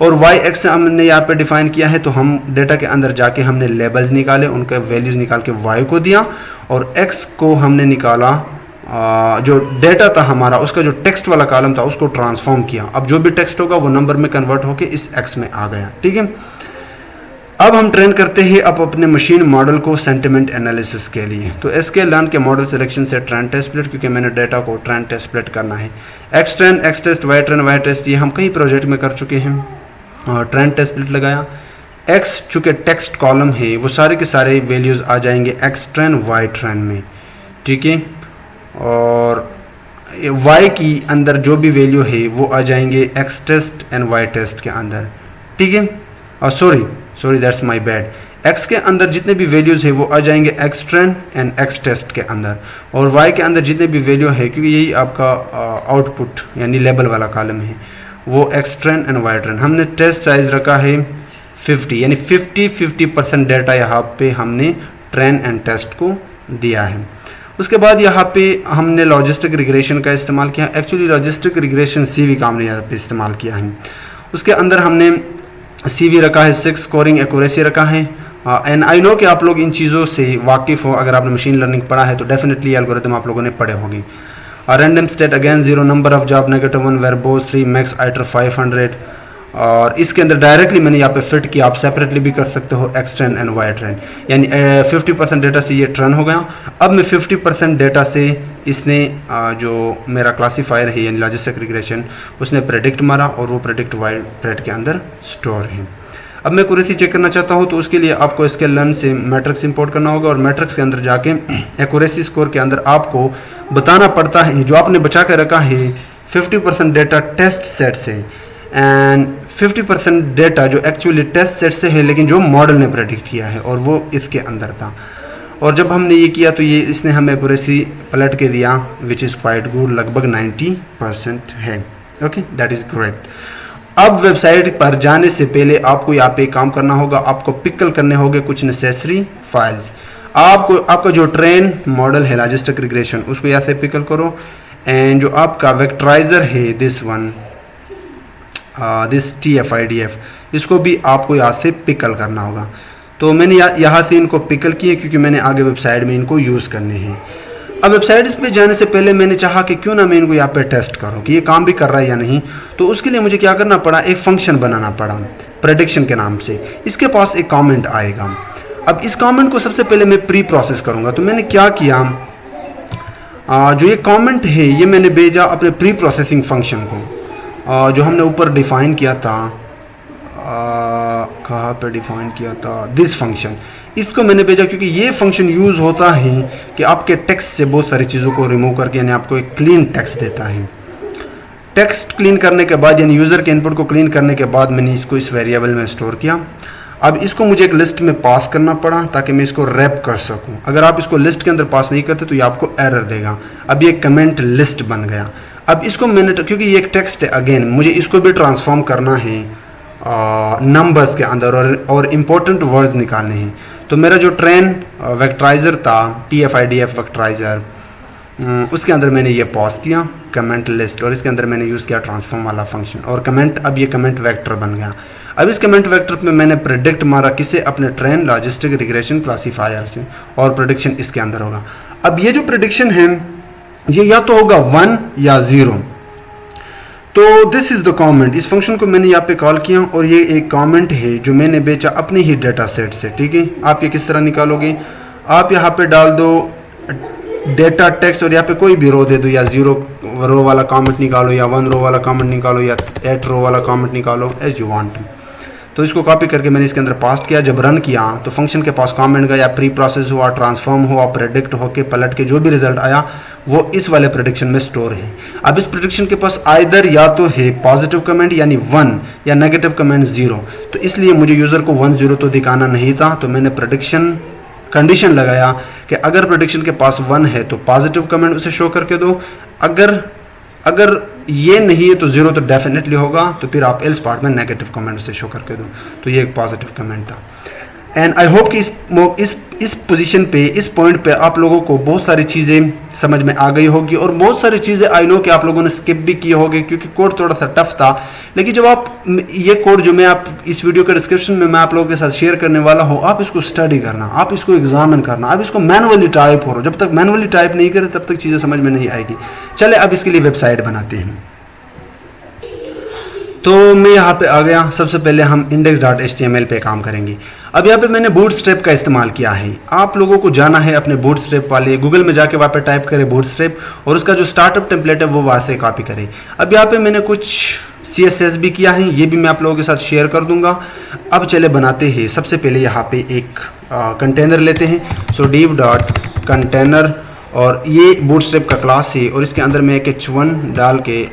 और y एक्स हमने यहाँ पे डिफाइन किया है, तो हम डेटा के अंदर जाके हमने लेबल्स निकाले, उनके वैल्यूज़ निकाल के y को दिया और x को हमने निकाला, जो डेटा था हमारा उसका जो टेक्स्ट वाला कॉलम था उसको ट्रांसफॉर्म किया। अब जो भी टेक्स्ट होगा वो नंबर में कन्वर्ट होके इस x में आ गया, ठीक है। अब हम ट्रेन करते हैं अपने मशीन मॉडल को सेंटिमेंट एनालिसिस के लिए। तो इसके लर्न के मॉडल सिलेक्शन से ट्रेन टेस्ट स्प्लिट, क्योंकि मैंने डेटा को ट्रेन टेस्ट स्प्लिट करना है। X train, X test, Y train, Y test, ये हम कई प्रोजेक्ट में कर चुके हैं और ट्रेन टेस्ट स्प्लिट लगाया। एक्स चूँकि टेक्स्ट कॉलम है वो सारे के सारे वैल्यूज़ आ जाएंगे एक्स ट्रेन वाई ट्रेन में, ठीक है, और वाई की अंदर जो भी वैल्यू है वो आ जाएंगे X test and Y test के अंदर, ठीक है। और sorry that's my bad, X के अंदर जितने भी वैल्यूज़ है वो आ जाएंगे X train and X test के अंदर, और वाई के अंदर जितने भी वैल्यू है, क्योंकि यही आपका आउटपुट यानी लेबल वाला कॉलम है, वो X train and Y train. हमने टेस्ट साइज रखा है 50, यानी 50% डेटा यहाँ पे हमने ट्रेन एंड टेस्ट को दिया है। उसके बाद यहाँ पे हमने लॉजिस्टिक रिग्रेशन का इस्तेमाल किया। एक्चुअली लॉजिस्टिक रिग्रेशन CV का हमने यहाँ पे इस्तेमाल किया है। उसके अंदर हमने CV रखा है, 6 स्कोरिंग एक्यूरेसी रखा है। एंड आई नो कि आप लोग इन चीज़ों से वाकिफ़ हो, अगर आपने मशीन लर्निंग पढ़ा है तो डेफिनेटली एल्गोरिथम आप लोगों ने पढ़े होंगे। Random state again 0, number of job -1, verbose 3, max iter 500, और इसके अंदर डायरेक्टली मैंने यहाँ पे फिट किया। आप सेपरेटली भी कर सकते हो X train and Y train, यानी 50% डेटा से ये ट्रेन हो गया। अब मैं 50% डेटा से इसने जो मेरा क्लासीफायर है यानी लॉजिस्टिक रिग्रेशन, उसने प्रेडिक्ट मारा और वो प्रेडिक्ट वाई प्रेड के अंदर स्टोर है। अब मैं एक्यूरेसी चेक करना चाहता हूँ तो उसके लिए आपको इसके लर्न से मैट्रिक्स इंपोर्ट करना होगा, और मैट्रिक्स के अंदर जाके एक्यूरेसी स्कोर के अंदर आपको बताना पड़ता है जो आपने बचा के रखा है 50% डेटा टेस्ट सेट से एंड 50% डेटा जो एक्चुअली टेस्ट सेट से है लेकिन जो मॉडल ने प्रेडिक्ट किया है, और वो इसके अंदर था। और जब हमने ये किया तो ये इसने हमें एक्यूरेसी पलट के दिया विच इज़ क्वाइट गुड, लगभग 90% है। Okay, that is great. अब वेबसाइट पर जाने से पहले आपको यहाँ पे काम करना होगा, आपको पिकल करने होंगे कुछ नेसेसरी फाइल्स। आपका जो ट्रेन मॉडल है लॉजिस्टिक रिग्रेशन उसको यहाँ से पिकल करो, एंड जो आपका वेक्टराइजर है दिस वन, दिस TF-IDF, इसको भी आपको यहाँ से पिकल करना होगा। तो मैंने यहाँ से इनको पिकल किए क्योंकि मैंने आगे वेबसाइट में इनको यूज़ करने हैं। अब वेबसाइट इस पे जाने से पहले मैंने चाहा कि क्यों ना मैं इनको यहाँ पे टेस्ट करूँ कि ये काम भी कर रहा है या नहीं। तो उसके लिए मुझे क्या करना पड़ा, एक फंक्शन बनाना पड़ा प्रेडिक्शन के नाम से। इसके पास एक कॉमेंट आएगा। अब इस कॉमेंट को सबसे पहले मैं प्री प्रोसेस करूँगा। तो मैंने क्या किया, जो ये कॉमेंट है ये मैंने भेजा अपने प्री प्रोसेसिंग फंक्शन को, जो हमने ऊपर डिफ़ाइन किया था। कहाँ पे डिफ़ाइन किया था, दिस फंक्शन। इसको मैंने भेजा क्योंकि ये फंक्शन यूज़ होता है कि आपके टेक्स्ट से बहुत सारी चीज़ों को रिमूव करके यानी आपको एक क्लीन टेक्स्ट देता है। टेक्स्ट क्लीन करने के बाद यानी यूज़र के इनपुट को क्लीन करने के बाद मैंने इसको इस वेरिएबल में स्टोर किया। अब इसको मुझे एक लिस्ट में पास करना पड़ा ताकि मैं इसको रैप कर सकूं। अगर आप इसको लिस्ट के अंदर पास नहीं करते तो ये आपको एरर देगा। अब ये कमेंट लिस्ट बन गया। अब इसको मैंने, क्योंकि ये एक टेक्स्ट है अगेन, मुझे इसको भी ट्रांसफॉर्म करना है नंबर्स के अंदर और इम्पोर्टेंट वर्ड्स निकालने हैं। तो मेरा जो ट्रेन वेक्टराइज़र था TF-IDF वेक्टराइज़र, उसके अंदर मैंने ये पॉज किया कमेंट लिस्ट, और इसके अंदर मैंने यूज़ किया ट्रांसफॉर्म वाला फंक्शन, और कमेंट, अब ये कमेंट वेक्टर बन गया। अब इस कमेंट वेक्टर में मैंने प्रेडिक्ट मारा किसे, अपने ट्रेन लॉजिस्टिक रिग्रेशन क्लासीफायर से, और प्रेडिक्शन इसके अंदर होगा। अब ये जो प्रेडिक्शन है ये या तो होगा 1 या 0। तो दिस इज़ द कमेंट, इस फंक्शन को मैंने यहाँ पे कॉल किया, और ये एक कमेंट है जो मैंने बेचा अपने ही डेटा सेट से। ठीक है, आप ये किस तरह निकालोगे, आप यहाँ पे डाल दो डेटा टेक्स्ट, और यहाँ पे कोई भी रो दे दो, या 0 रो वाला कमेंट निकालो, या 1 रो वाला कमेंट निकालो, या 8 रो वाला कमेंट निकालो, एज यू वांट। तो इसको कॉपी करके मैंने इसके अंदर पास्ट किया। जब रन किया तो फंक्शन के पास कमेंट गया, प्री प्रोसेस हुआ, ट्रांसफॉर्म हुआ, प्रेडिक्ट होके पलट के जो भी रिजल्ट आया वो इस वाले प्रेडिक्शन में स्टोर है। अब इस प्रेडिक्शन के पास आइदर या तो है पॉजिटिव कमेंट यानी 1 या नेगेटिव कमेंट 0। तो इसलिए मुझे यूज़र को 1 0 तो दिखाना नहीं था, तो मैंने प्रेडिक्शन कंडीशन लगाया कि अगर प्रेडिक्शन के पास 1 है तो पॉजिटिव कमेंट उसे शो करके दो, अगर ये नहीं है तो 0 तो डेफिनेटली होगा, तो फिर आप एल्स पार्ट में नेगेटिव कमेंट उसे शो करके दो। तो ये एक पॉजिटिव कमेंट था। एंड आई होप कि इस पोजीशन पे, इस पॉइंट पे आप लोगों को बहुत सारी चीज़ें समझ में आ गई होगी, और बहुत सारी चीज़ें आई नो कि आप लोगों ने स्किप भी किए होंगे क्योंकि कोड थोड़ा सा टफ था। लेकिन जब आप ये कोड जो मैं आप इस वीडियो के डिस्क्रिप्शन में मैं आप लोगों के साथ शेयर करने वाला हूँ, आप इसको स्टडी करना, आप इसको एग्जामिन करना, आप इसको मैनुअली टाइप करो। जब तक मैनुअली टाइप नहीं करें तब तक चीज़ें समझ में नहीं आएगी। चले अब इसके लिए वेबसाइट बनाते हैं। तो मैं यहाँ पे आ गया। सबसे पहले हम index.html पे काम करेंगे। अब यहाँ पे मैंने बूटस्ट्रैप का इस्तेमाल किया है। आप लोगों को जाना है अपने बूटस्ट्रैप वाले गूगल में जाके वहाँ पे टाइप करें बूटस्ट्रैप, और उसका जो स्टार्टअप टेम्पलेट है वो वहाँ से कॉपी करें। अब यहाँ पे मैंने कुछ CSS भी किया है, ये भी मैं आप लोगों के साथ शेयर कर दूंगा। अब चले बनाते हैं। सबसे पहले यहाँ पे एक कंटेनर लेते हैं। सो div.container, और ये बूटस्ट्रैप का क्लास है, और इसके अंदर मैं एक h1 डाल के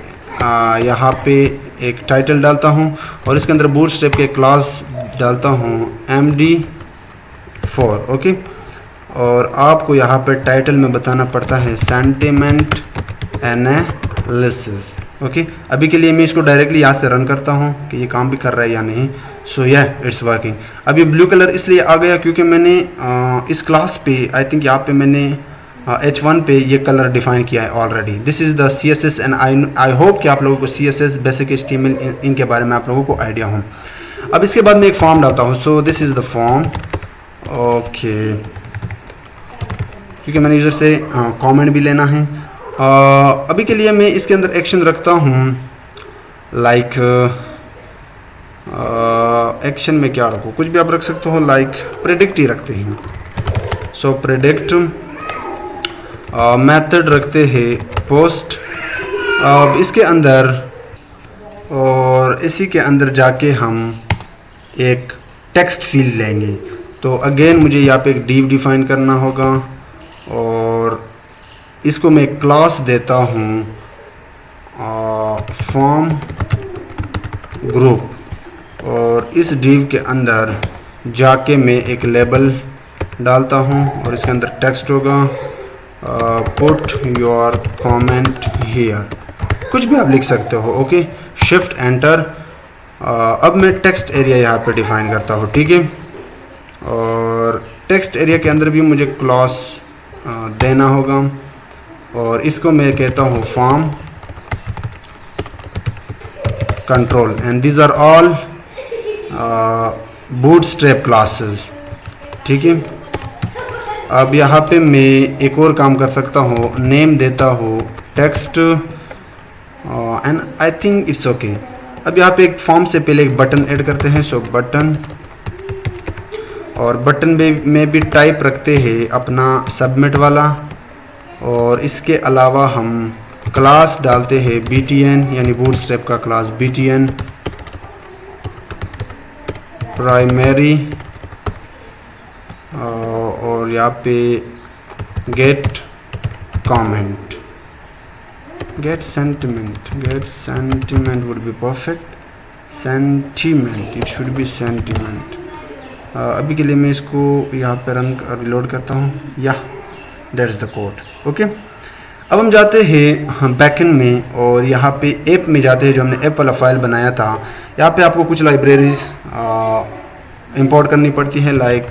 यहाँ पे एक टाइटल डालता हूँ, और इसके अंदर बूटस्ट्रैप के क्लास डालता हूँ MD4। ओके, और आपको यहाँ पे टाइटल में बताना पड़ता है सेंटिमेंट एनालिसिस। ओके, अभी के लिए मैं इसको डायरेक्टली यहाँ से रन करता हूँ कि ये काम भी कर रहा है या नहीं। So it's working. अब ये ब्लू कलर इसलिए आ गया क्योंकि मैंने इस क्लास पे आई थिंक यहाँ पे मैंने H1 पे ये कलर डिफाइन किया है already. This is the CSS, and I hope कि आप लोगों को CSS बेसिक HTML इनके बारे में आप लोगों को आइडिया हो। अब इसके बाद मैं एक फॉर्म डालता हूँ। So this is the form. Okay, क्योंकि मैंने यूज़र से कमेंट भी लेना है। अभी के लिए मैं इसके अंदर एक्शन रखता हूँ, लाइक एक्शन में क्या रखूँ, कुछ भी आप रख सकते हो, लाइक प्रेडिक्ट ही रखते हैं। सो प्रेडिक्ट, मेथड रखते हैं पोस्ट। अब इसके अंदर, और इसी के अंदर जाके हम एक टेक्स्ट फील्ड लेंगे। तो अगेन मुझे यहाँ पे एक div डिफाइन करना होगा, और इसको मैं क्लास देता हूँ फॉर्म ग्रुप, और इस div के अंदर जाके मैं एक लेबल डालता हूँ, और इसके अंदर टेक्स्ट होगा पुट योर कमेंट हियर, कुछ भी आप लिख सकते हो। Okay, shift enter. अब मैं टेक्स्ट एरिया यहाँ पे डिफाइन करता हूँ। ठीक है, और टेक्स्ट एरिया के अंदर भी मुझे क्लॉज देना होगा, और इसको मैं कहता हूँ form control, and these are all Bootstrap classes. ठीक है, अब यहाँ पे मैं एक और काम कर सकता हूँ, नेम देता हूँ text, and I think it's okay. अब यहाँ पे एक फॉर्म से पहले एक बटन ऐड करते हैं। सो बटन, और बटन में भी टाइप रखते हैं अपना सबमिट वाला, और इसके अलावा हम क्लास डालते हैं btn, यानी बूटस्ट्रैप का क्लास btn प्राइमरी, और यहाँ पे get comment, get sentiment would be perfect, sentiment, it should be sentiment. अभी के लिए मैं इसको यहाँ पे रन रिलोड करता हूँ। या दैट्स द कोड। ओके, अब हम जाते हैं बैकएंड में, और यहाँ पे ऐप में जाते हैं, जो हमने ऐप वाला फाइल बनाया था। यहाँ पे आपको कुछ लाइब्रेरीज इंपोर्ट करनी पड़ती है, लाइक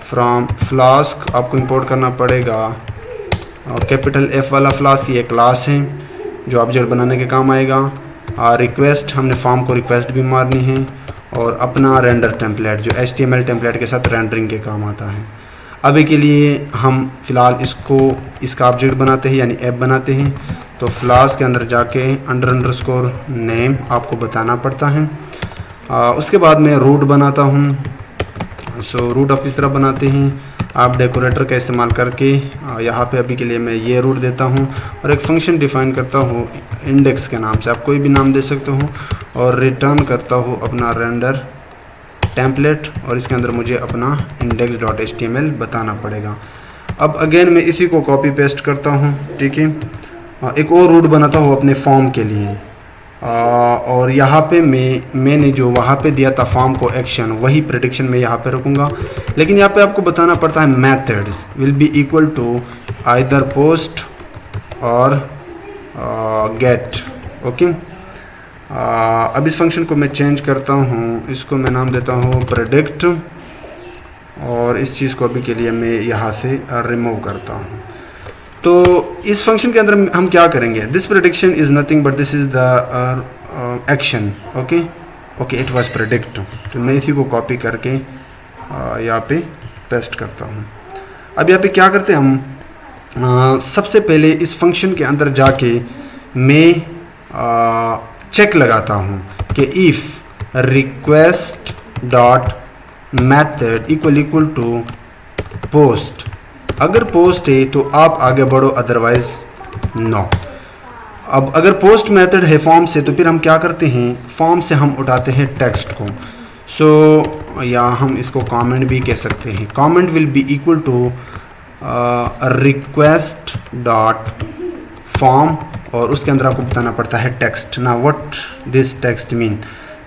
फ्रॉम फ्लास्क आपको इंपोर्ट करना पड़ेगा कैपिटल F वाला फ्लास्क, ये क्लास है जो ऑब्जेक्ट बनाने के काम आएगा। रिक्वेस्ट, हमने फॉर्म को रिक्वेस्ट भी मारनी है, और अपना रेंडर टेम्पलेट जो HTML टेम्पलेट के साथ रेंडरिंग के काम आता है। अभी के लिए हम फ़िलहाल इसका ऑब्जेक्ट बनाते हैं यानी ऐप बनाते हैं। तो फ्लास्क के अंदर जाके अंडरस्कोर नेम आपको बताना पड़ता है। उसके बाद मैं रूट बनाता हूँ। सो रूट आप इस तरह बनाते हैं, आप डेकोरेटर का इस्तेमाल करके यहाँ पे अभी के लिए मैं ये रूट देता हूँ और एक फंक्शन डिफाइन करता हूँ इंडेक्स के नाम से, आप कोई भी नाम दे सकते हो, और रिटर्न करता हूँ अपना रेंडर टेम्पलेट, और इसके अंदर मुझे अपना index.html बताना पड़ेगा। अब अगेन मैं इसी को कॉपी पेस्ट करता हूँ, ठीक है। एक और रूट बनाता हूँ अपने फॉर्म के लिए, और यहाँ पे मैंने जो वहाँ पे दिया था फॉर्म को एक्शन, वही प्रेडिक्शन मैं यहाँ पे रखूँगा। लेकिन यहाँ पे आपको बताना पड़ता है methods will be equal to either post or get, okay. अब इस फंक्शन को मैं चेंज करता हूँ, इसको मैं नाम देता हूँ प्रेडिक्ट, और इस चीज़ को अभी के लिए मैं यहाँ से रिमूव करता हूँ। तो इस फंक्शन के अंदर हम क्या करेंगे, this prediction is nothing but this is the action, okay okay, it was predict. तो मैं इसी को कॉपी करके यहाँ पे पेस्ट करता हूँ। अब यहाँ पे क्या करते हैं हम, सबसे पहले इस फंक्शन के अंदर जाके मैं चेक लगाता हूँ कि if request dot method equal to post, अगर पोस्ट है तो आप आगे बढ़ो, अदरवाइज नो। अब अगर पोस्ट मेथड है फॉर्म से, तो फिर हम क्या करते हैं, फॉर्म से हम उठाते हैं टेक्स्ट को। सो या हम इसको कमेंट भी कह सकते हैं, comment will be equal to request dot form, और उसके अंदर आपको बताना पड़ता है टेक्स्ट। ना व्हाट दिस टेक्स्ट मीन,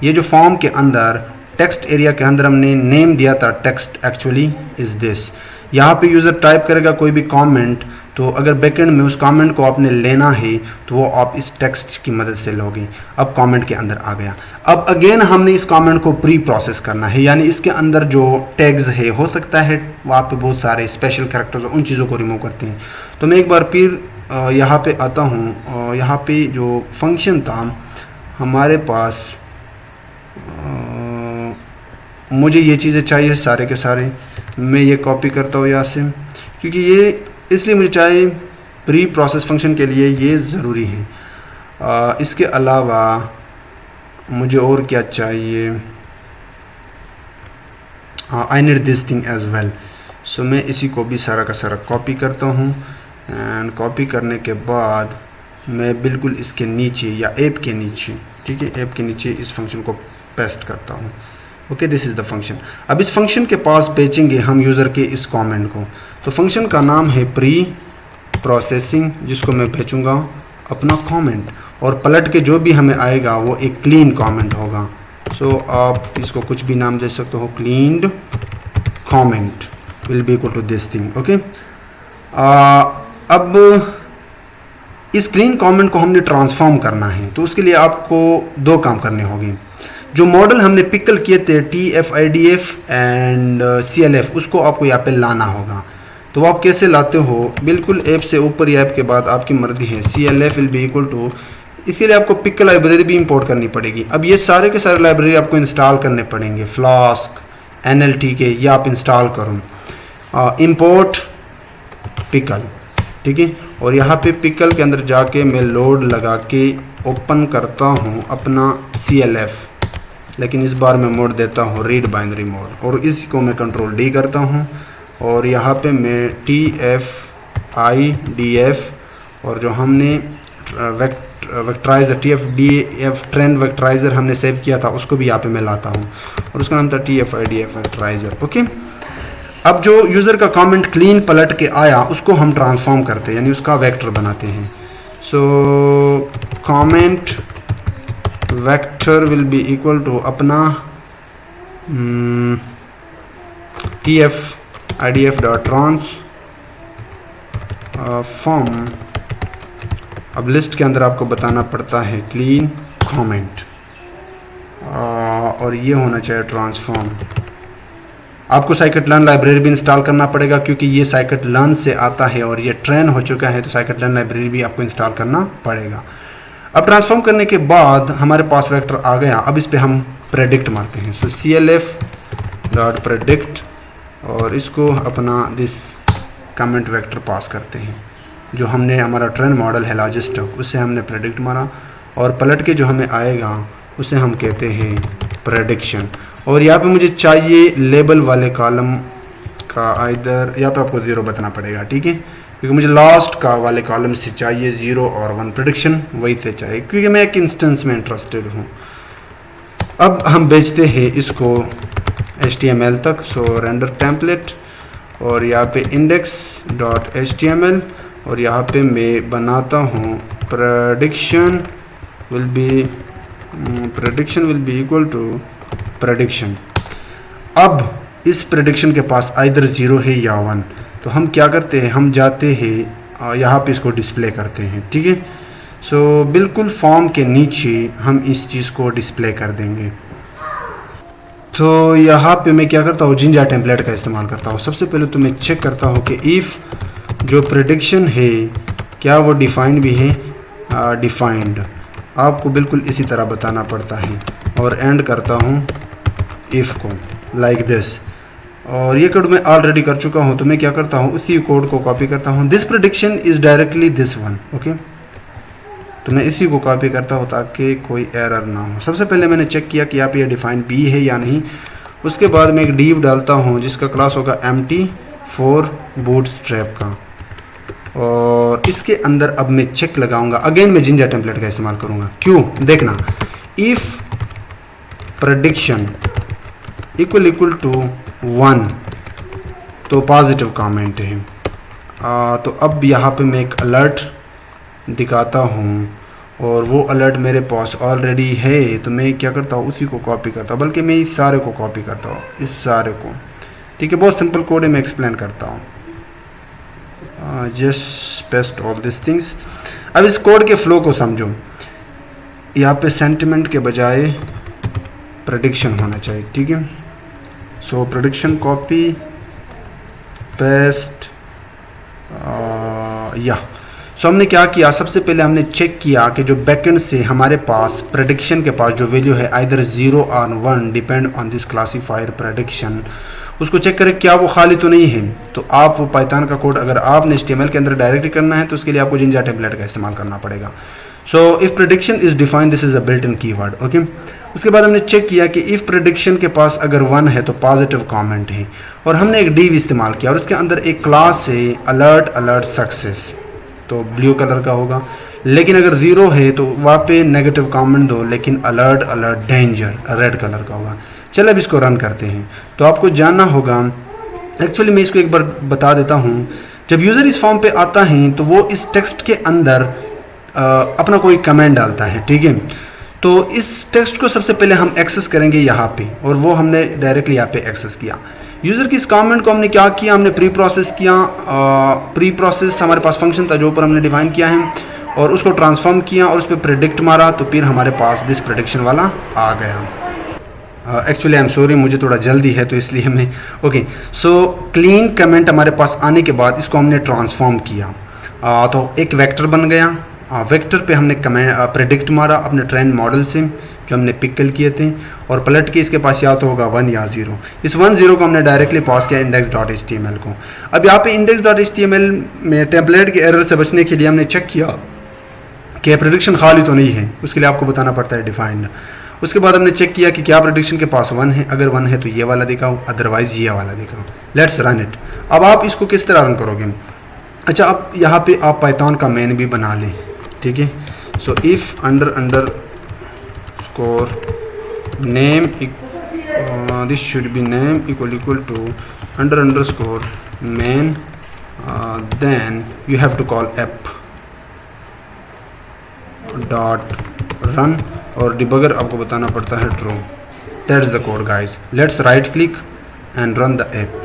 ये जो फॉर्म के अंदर टेक्स्ट एरिया के अंदर हमने नेम दिया था टेक्स्ट एक्चुअली इज़ दिस। यहाँ पे यूज़र टाइप करेगा कोई भी कमेंट, तो अगर बैकएंड में उस कमेंट को आपने लेना है तो वो आप इस टेक्स्ट की मदद से लोगे। अब कमेंट के अंदर आ गया। अब अगेन हमने इस कमेंट को प्री प्रोसेस करना है, यानी इसके अंदर जो टैग्स है, हो सकता है वहाँ पे बहुत सारे स्पेशल कैरेक्टर्स, उन चीज़ों को रिमूव करते हैं। तो मैं एक बार फिर यहाँ पे आता हूँ, यहाँ पे जो फंक्शन था हमारे पास, मुझे ये चीज़ें चाहिए सारे के सारे, मैं ये कॉपी करता हूँ यहाँ से, क्योंकि ये इसलिए मुझे चाहिए प्री प्रोसेस फंक्शन के लिए ये ज़रूरी है। इसके अलावा मुझे और क्या चाहिए, I need this thing as well. So मैं इसी को भी सारा का सारा कॉपी करता हूँ, एंड कॉपी करने के बाद मैं बिल्कुल इसके नीचे या ऐप के नीचे, ठीक है, ऐप के नीचे इस फंक्शन को पेस्ट करता हूँ। Okay, this is the function. अब इस फंक्शन के पास भेजेंगे हम यूज़र के इस कमेंट को। तो फंक्शन का नाम है प्री प्रोसेसिंग, जिसको मैं भेजूँगा अपना कमेंट, और पलट के जो भी हमें आएगा वो एक क्लीन कमेंट होगा। सो आप इसको कुछ भी नाम दे सकते हो, cleaned comment will be equal to this thing, okay. अब इस क्लीन कमेंट को हमने ट्रांसफॉर्म करना है, तो उसके लिए आपको दो काम करने होंगे। जो मॉडल हमने पिकल किए थे TF-IDF एंड CLF, उसको आपको यहाँ पे लाना होगा। तो आप कैसे लाते हो, बिल्कुल ऐप से ऊपर या ऐप के बाद आपकी मर्जी है। CLF will be equal to, इसीलिए आपको पिकल लाइब्रेरी भी इंपोर्ट करनी पड़ेगी। अब ये सारे के सारे लाइब्रेरी आपको इंस्टॉल करने पड़ेंगे, फ्लास्क, NLT के, ये आप इंस्टॉल करो। इंपोर्ट पिकल, ठीक है, और यहाँ पे पिकल के अंदर जाके मैं लोड लगा के ओपन करता हूँ अपना CLF, लेकिन इस बार मैं मोड देता हूँ रीड बाइनरी मोड, और इसको मैं कंट्रोल D करता हूँ, और यहाँ पे मैं TF-IDF और जो हमने वेक्टराइजर TF-DF ट्रेंड वेक्टराइजर हमने सेव किया था, उसको भी यहाँ पे मैं लाता हूँ, और उसका नाम था TF-IDF वेक्टराइजर, ओके। अब जो यूज़र का कमेंट क्लीन पलट के आया, उसको हम ट्रांसफॉर्म करते हैं, यानी उसका वेक्टर बनाते हैं। So comment vector will be equal to अपना TF-IDF डॉट ट्रांसफॉर्म। अब लिस्ट के अंदर आपको बताना पड़ता है क्लीन कमेंट, और ये होना चाहिए ट्रांसफॉर्म। आपको साइकिट लर्न लाइब्रेरी भी इंस्टॉल करना पड़ेगा क्योंकि ये साइकिट लर्न से आता है और ये ट्रेन हो चुका है, तो साइकिट लर्न लाइब्रेरी भी आपको इंस्टॉल करना पड़ेगा। अब ट्रांसफॉर्म करने के बाद हमारे पास वेक्टर आ गया। अब इस पर हम प्रेडिक्ट मारते हैं। सो clf.predict और इसको अपना दिस कमेंट वेक्टर पास करते हैं। जो हमने हमारा ट्रेन मॉडल है लॉजिस्टिक, उससे हमने प्रेडिक्ट मारा और पलट के जो हमें आएगा उसे हम कहते हैं प्रेडिक्शन। और यहाँ पे मुझे चाहिए लेबल वाले कॉलम का इधर, यहाँ पे आपको 0 बताना पड़ेगा, ठीक है, क्योंकि मुझे लास्ट का वाले कॉलम से चाहिए 0 और 1 प्रेडिक्शन वही से चाहिए क्योंकि मैं एक इंस्टेंस में इंटरेस्टेड हूँ। अब हम भेजते हैं इसको HTML तक। सो रेंडर टेम्पलेट और यहाँ पे index.html और यहाँ पे मैं बनाता हूँ prediction will be equal to prediction। अब इस prediction के पास आइदर 0 है या 1, तो हम क्या करते हैं, हम जाते हैं यहाँ पे इसको डिस्प्ले करते हैं, ठीक है। सो बिल्कुल फॉर्म के नीचे हम इस चीज़ को डिस्प्ले कर देंगे। तो यहाँ पे मैं क्या करता हूँ, जिंजा टेम्पलेट का इस्तेमाल करता हूँ। सबसे पहले तो मैं चेक करता हूँ कि इफ़ जो प्रेडिक्शन है क्या वो डिफाइंड भी है, डिफाइंड आपको बिल्कुल इसी तरह बताना पड़ता है। और एंड करता हूँ इफ़ को लाइक दिस। और ये कोड मैं ऑलरेडी कर चुका हूँ, तो मैं क्या करता हूँ, उसी कोड को कॉपी करता हूँ। This prediction is directly this one, okay. तो मैं इसी को कॉपी करता हूँ ताकि कोई एरर ना हो। सबसे पहले मैंने चेक किया कि यहाँ पे ये डिफाइन बी है या नहीं। उसके बाद मैं एक डिव डालता हूँ जिसका क्लास होगा empty for bootstrap का, और इसके अंदर अब मैं चेक लगाऊंगा। अगेन मैं जिंजा टेम्पलेट का इस्तेमाल करूँगा। क्यों, देखना, इफ़ प्रेडिक्शन इक्वल टू 1 तो पॉजिटिव कमेंट है। तो अब यहाँ पे मैं एक अलर्ट दिखाता हूँ और वो अलर्ट मेरे पास ऑलरेडी है, तो मैं क्या करता हूँ, उसी को कॉपी करता हूँ, बल्कि मैं इस सारे को कॉपी करता हूँ, इस सारे को, ठीक है। बहुत सिंपल कोड है, मैं एक्सप्लेन करता हूँ। Just paste all this things. अब इस कोड के फ्लो को समझो। यहाँ पे सेंटिमेंट के बजाय प्रेडिक्शन होना चाहिए, ठीक है। सो प्रेडिक्शन कॉपी पेस्ट या सो हमने क्या किया, सबसे पहले हमने चेक किया कि जो बैकएंड से हमारे पास प्रेडिक्शन के पास जो वैल्यू है आइदर 0 और 1 depend on this classifier prediction, उसको चेक करें क्या वो खाली तो नहीं है। तो आप वो पाइथन का कोड अगर आपने HTML के अंदर डायरेक्टली करना है तो उसके लिए आपको जिंजा टेम्पलेट का इस्तेमाल करना पड़ेगा। So if prediction is defined this is a built in keyword, okay. उसके बाद हमने चेक किया कि इफ़ प्रेडिक्शन के पास अगर 1 है तो पॉजिटिव कमेंट है, और हमने एक डिव इस्तेमाल किया और उसके अंदर एक क्लास है अलर्ट सक्सेस, तो ब्लू कलर का होगा। लेकिन अगर 0 है तो वहाँ पे नेगेटिव कमेंट दो, लेकिन अलर्ट डेंजर रेड कलर का होगा। चलो अब इसको रन करते हैं। तो आपको जानना होगा, एक्चुअली मैं इसको एक बार बता देता हूँ। जब यूज़र इस फॉर्म पे आता है तो वो इस टेक्स्ट के अंदर अपना कोई कमेंट डालता है, ठीक है। तो इस टेक्स्ट को सबसे पहले हम एक्सेस करेंगे यहाँ पे, और वो हमने डायरेक्टली यहाँ पे एक्सेस किया। यूज़र की इस कमेंट को हमने क्या किया, हमने प्री प्रोसेस किया। प्री प्रोसेस हमारे पास फंक्शन था जो ऊपर हमने डिफाइन किया है, और उसको ट्रांसफॉर्म किया और उस पर प्रेडिक्ट मारा, तो फिर हमारे पास दिस प्रेडिक्शन वाला आ गया। एक्चुअली आई एम सॉरी, मुझे थोड़ा जल्दी है तो इसलिए मैं ओके। सो क्लीन कमेंट हमारे पास आने के बाद इसको हमने ट्रांसफॉर्म किया, तो एक वेक्टर बन गया। वेक्टर पे हमने कमेंट प्रेडिक्ट मारा अपने ट्रेन मॉडल से जो हमने पिकल किए थे, और पलट के इसके पास या तो होगा 1 या 0। इस 1 0 को हमने डायरेक्टली पास किया index.html को। अब यहाँ पे index.html में टेम्पलेट के एरर से बचने के लिए हमने चेक किया कि प्रेडिक्शन खाली तो नहीं है, उसके लिए आपको बताना पड़ता है डिफाइंड। उसके बाद हमने चेक किया कि क्या प्रेडिक्शन के पास 1 है, अगर 1 है तो ये वाला दिखाओ, अदरवाइज ये वाला दिखाओ। Let's run it. अब आप इसको किस तरह रन करोगे, अच्छा अब यहाँ पे आप पाइथन का मेन भी बना लें, ठीक है। So if underscore name this should be name equal to under main, then you have to call app dot run, और डिबगर आपको बताना पड़ता है true. That's the code guys. Let's right click and run the app.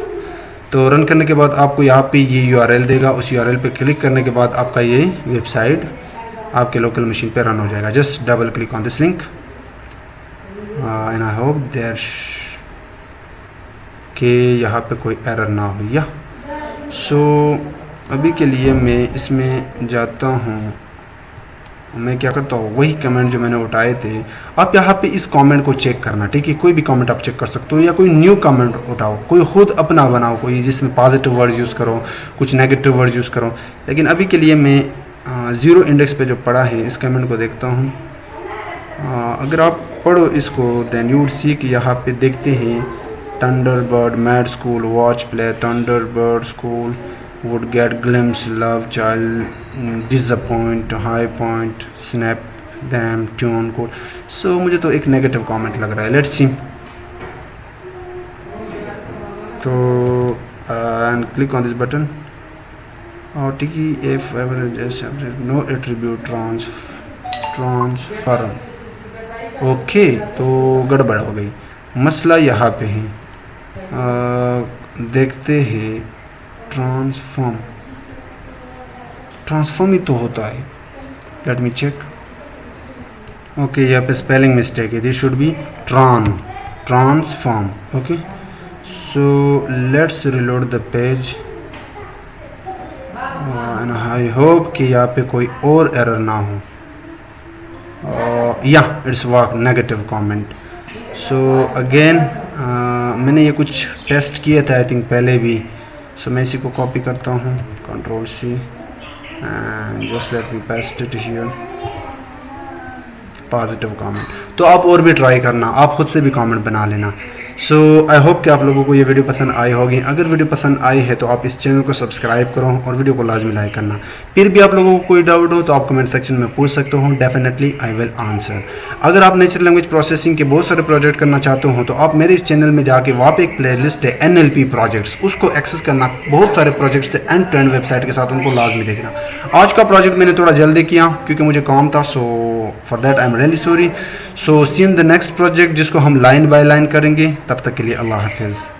तो run करने के बाद आपको यहाँ पे ये URL देगा, उस URL पे क्लिक करने के बाद आपका ये वेबसाइट आपके लोकल मशीन पे रन हो जाएगा। Just double click on this link and I hope there कि यहाँ पे कोई एरर ना हो। या सो अभी के लिए मैं इसमें जाता हूँ, मैं क्या करता हूँ वही कमेंट जो मैंने उठाए थे। आप यहाँ पे इस कमेंट को चेक करना, ठीक है, कोई भी कमेंट आप चेक कर सकते हो या कोई न्यू कमेंट उठाओ, कोई खुद अपना बनाओ, कोई जिसमें पॉजिटिव वर्ड यूज़ करो, कुछ नेगेटिव वर्ड यूज़ करो। लेकिन अभी के लिए मैं 0 इंडेक्स पे जो पढ़ा है इस कमेंट को देखता हूँ। अगर आप पढ़ो इसको देन यू वुड सी कि यहाँ पे देखते हैं Thunderbird mad school watch play, Thunderbird school would get glimpse love child disappoint high point snap them tune code। so मुझे तो एक नेगेटिव कमेंट लग रहा है। Let's see. तो and click on this button और टिकी if ever no attribute transform. Okay, तो गड़बड़ हो गई। मसला यहाँ पे है, देखते हैं ट्रांसफॉर्म ही तो होता है। Let me check. ओके, यहाँ पे स्पेलिंग मिस्टेक है, this should be transform. Okay, so let's reload the page and I hope कि यहाँ पे कोई और एरर ना हो। या it's work, negative comment. So again मैंने ये कुछ टेस्ट किए थे आई थिंक पहले भी। सो मैं इसी को कॉपी करता हूँ, control C and just let me paste it here. Positive comment. तो आप और भी ट्राई करना, आप खुद से भी कमेंट बना लेना। सो आई होप कि आप लोगों को ये वीडियो पसंद आई होगी। अगर वीडियो पसंद आई है तो आप इस चैनल को सब्सक्राइब करो और वीडियो को लाजमी लाइक करना। फिर भी आप लोगों को कोई डाउट हो तो आप कमेंट सेक्शन में पूछ सकते हो, डेफिनेटली आई विल आंसर। अगर आप नेचुरल लैंग्वेज प्रोसेसिंग के बहुत सारे प्रोजेक्ट करना चाहते हो तो आप मेरे इस चैनल में जाके वहाँ पे एक प्लेलिस्ट है NLP प्रोजेक्ट्स, उसको एक्सेस करना। बहुत सारे प्रोजेक्ट्स है एंड टू एंड वेबसाइट के साथ, उनको लाजमी देखना। आज का प्रोजेक्ट मैंने थोड़ा जल्दी किया क्योंकि मुझे काम था, so for that I am really sorry. So see in the next project जिसको हम लाइन बाय लाइन करेंगे। तब तक के लिए अल्लाह हाफिज़।